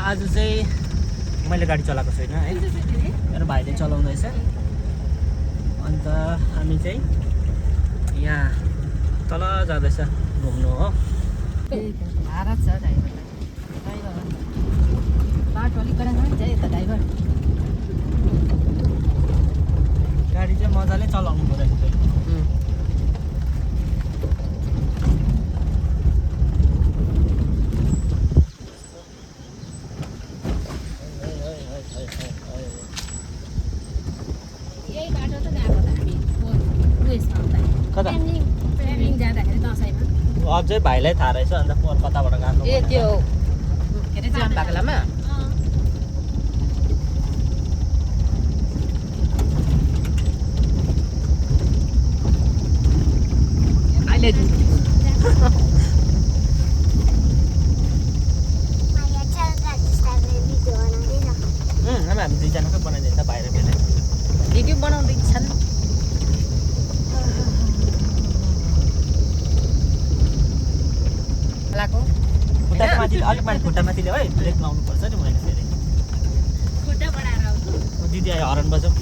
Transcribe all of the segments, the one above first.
आज चाहिँ मैले गाडी चलाएको छैन है, मेरो भाइले चलाउँदैछ। अन्त हामी चाहिँ यहाँ तल जाँदैछ घुम्नु हो। भाडा छ ड्राइभरलाई, बाटो अलिक कडा छ नि त ड्राइभर। गाडी चाहिँ मजाले चलाउनु पर्यो पहिले। यही बाटो त गएको त हामी उयसमा कता प्यामिङ जाँदाखेरि दसैँमा। अझै भाइलाई थाहा रहेछ अन्त पोहोर कताबाट गएको। ए त्यो के अरे जाम भएको बेलामा अहिले हामी दुईजनाकै बनाइदिन्छ भाइ र बेला। भिडियो बनाउँदैछन्। लाको खुट्टा माथि अलिक माथि खुट्टा माथि ल्याऊ है, ब्रेक लाउनु पर्छ नि मैले फेरि। खुट्टा बढाएर आउँछु। दिदी आयो हर्न बजाऊ।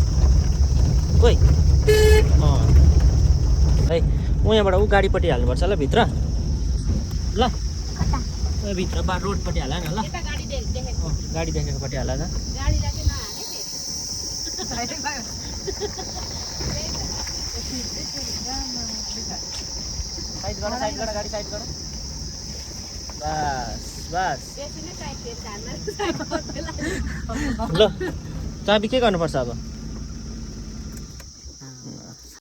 कोही है ऊ यहाँबाट ऊ गाडीपट्टि हाल्नुपर्छ ल भित्र। ल भित्र रोडपट्टि हाल न ल। यता गाडी देखेको। गाडी देखेकोपट्टि हाल न। गाडी लागि नहाले नि। साइड गर गाडी साइड गर। बस बस बेसी नै साइड ल चाबी के गर्नुपर्छ अब?